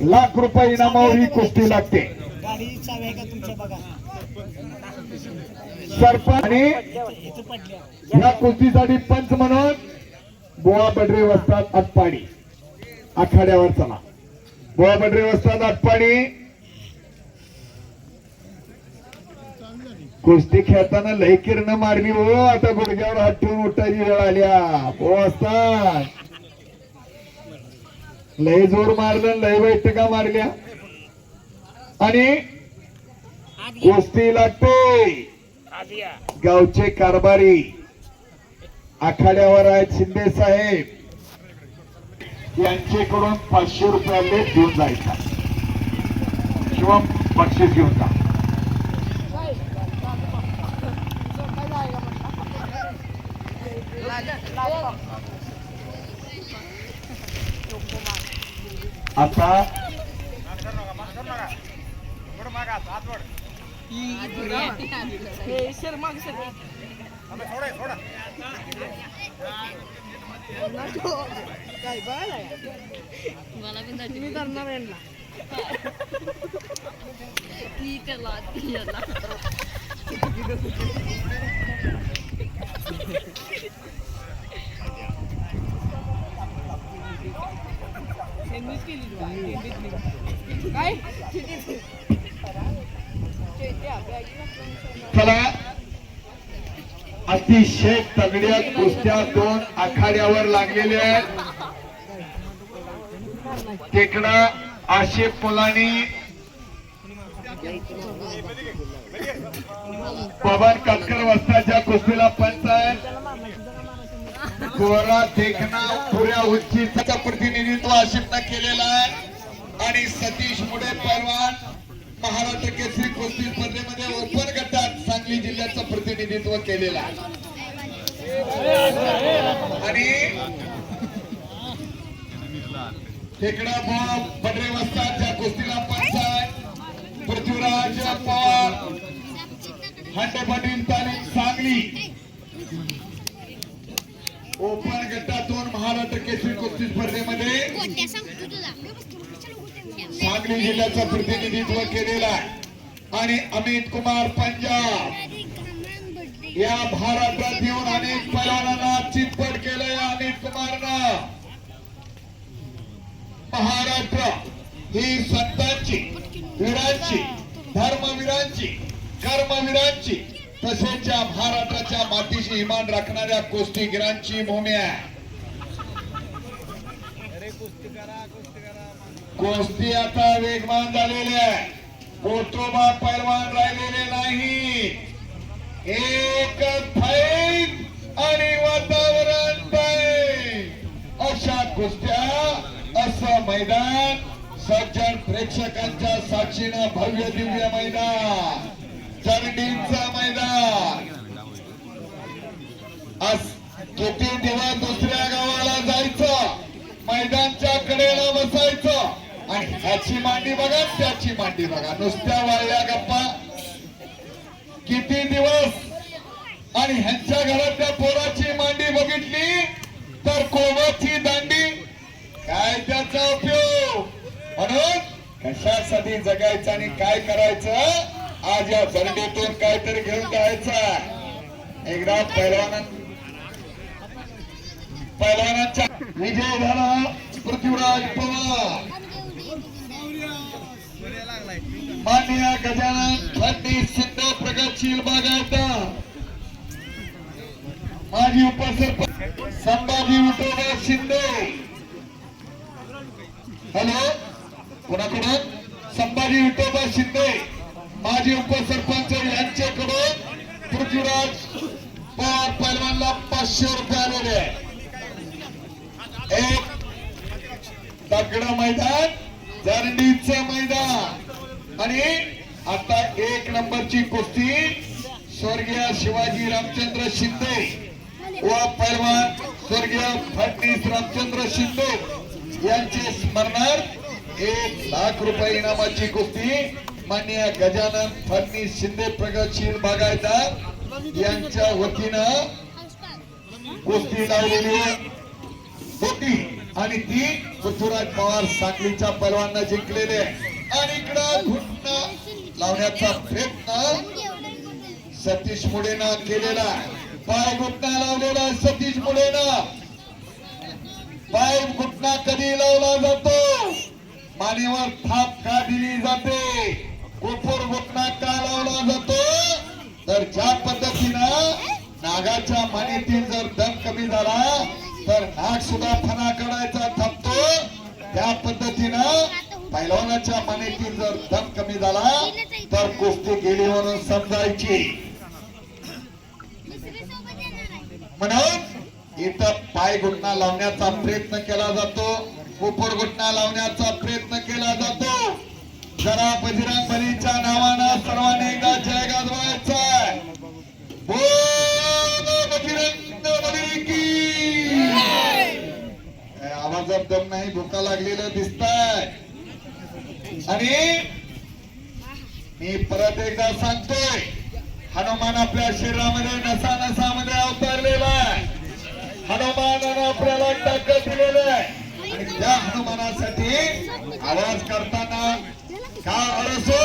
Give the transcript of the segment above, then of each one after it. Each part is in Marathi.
लाख रुपये इनामावर ही कुस्ती लागते. सरपंच आणि या कुस्तीसाठी पंच म्हणून बोळा बडरे वस्ताद आटपाडी आखाड्यावर. चला बोळा बडरे वस्ताद आटपाडी. कुस्ती खेळताना लय किरण मारली हो. आता गुडघ्यावर हात ठेवून उठायची वेळ आल्या. हो असतात लय जोर मारलं, लय बैठका मारल्या आणि कुस्ती लागते. गावचे कारभारी आखाड्यावर आहेत शिंदे साहेब. यांच्याकडून 500 रुपयाले देऊन जायचा किंवा बक्षीस घेऊन जा. आता चला अतिशय तगड्या कुस्त्या दोन आखाड्यावर लागलेल्या आहेत. टेकडा आशिफ मुलानी पवन कातकर वस्ताच्या कुस्तीला पंच आहे. कोरा देखना पुऱ्या उंचीचं प्रतिनिधित्व आशिफनं केलेलं आहे आणि सतीश मुडे पैलवान महाराष्ट्र केसरी कुस्ती स्पर्धेमध्ये ओपन गटात सांगली जिल्ह्याचं प्रतिनिधित्व केलेलं आहे. आणि टेकडा बडरे वस्तादच्या कुस्तीला पंच आहे. पृथ्वीराज पवार हंडे पाटील तालीम सांगली ओपन गटातून महाराष्ट्र केसरी कुस्ती स्पर्धेमध्ये सांगली जिल्ह्याचं प्रतिनिधित्व केलेलं आहे. आणि अमित कुमार पंजाब या महाराष्ट्रात येऊन अनेक पैलवानांना चितपट केलंय. अमित कुमारनं महाराष्ट्र ही संतांची, वीरांची, धर्मवीरांची, कर्मवीरांची तसेच महाराष्ट्राच्या मातीशी इमान राखणाऱ्या कुस्तीगिरांची भूमी आहे. कुस्ती आता वेगवान झालेली आहे. कोटोबा पैलवान राहिलेले नाही. एक फाईट आणि वातावरण फाईट अशा कुस्त्या, असं मैदान सज्जन प्रेक्षकांच्या साक्षीनं भव्य दिव्य मैदान, चरडींचं मैदान. आज किती दिवस दुसऱ्या गावाला जायचं, मैदानच्या कडेला बसायचं आणि ह्याची मांडी बघा, त्याची मांडी बघा, नुसत्या वाळल्या गप्पा. किती दिवस आणि ह्यांच्या घरातल्या पोराची मांडी बघितली तर कोबाची दांडी, काय त्याचा उपयोग. म्हणून कशासाठी जगायचं आणि काय करायचं, आज या झरडीतून काहीतरी घेऊन जायचं. एकदा पैलवानांचा विजय झाला. पृथ्वीराज पवार, माननीय गजानन फडणीस शिंदे प्रगतशील बागायतदार, माजी उपसरपंच संभाजी विठोबा शिंदे. हॅलो, कोणाकडून? संभाजी विठोबा शिंदे माजी उपसरपंच यांच्याकडून पृथ्वीराज पवार पैलवानला 500 रुपये आलेले आहे. एक दगड मैदान, जरंडीचं मैदान आणि आता 1 नंबरची कुस्ती स्वर्गीय शिवाजी रामचंद्र शिंदे व पैलवान स्वर्गीय फडणीस रामचंद्र शिंदे यांचे स्मरणार्थ 1 लाख रुपये इनामाची कुस्ती माननीय गजानन फडणीस शिंदे प्रगतशील बागायतदार यांच्या वतीनं कुस्ती लावलेली होती. आणि ती पृथ्वीराज पवार सांगलीच्या पलवांना जिंकलेले आणि इकडं घुटना लावण्याचा प्रयत्न सतीश मुडेनं केलेला. पाय घुटना लावलेला सतीश मुडेनं. पाय घुटना कधी लावला जातो? मानेवर थाप का दिली जाते? कोपर घुटना का लावला जातो? तर ज्या पद्धतीनं नागाच्या मानेतील जर दम कमी झाला तर नाग सुद्धा फणा काढायचा थांबतो, त्या पद्धतीनं पैलवानाच्या मानेतील जर दम कमी झाला तर कुस्ती गेली म्हणून समजायची. म्हणून इथं पाय घुटना लावण्याचा प्रयत्न केला जातो, कोपर घुटना लावण्याचा प्रयत्न केला जातो. जरा बजरंग बलीच्या नावानं सर्वांनी एकदा जय गाजवायचा. बोल बजरंग बली की. आवाजात दम नाही, भुका लागलेलं दिसतंय. आणि मी परत एकदा सांगतोय, हनुमान आपल्या शरीरामध्ये नसा नसामध्ये अवतरलेला आहे. हनुमानानं आपल्याला ताकद दिलेली आहे आणि त्या हनुमानासाठी आवाज करताना का असो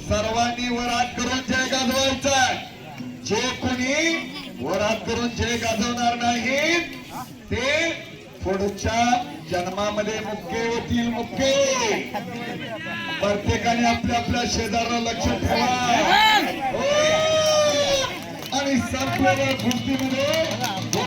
सर्वांनी वर हात करून जय गाजवायचा. जे कोणी वर हात करून जय गाजवणार नाही ते पुढच्या जन्मामध्ये मुक्के होतील. मुक्के. प्रत्येकाने आपल्या आपल्या शेजाराला लक्ष ठेवा. आणि संपूर्ण गोष्टीमध्ये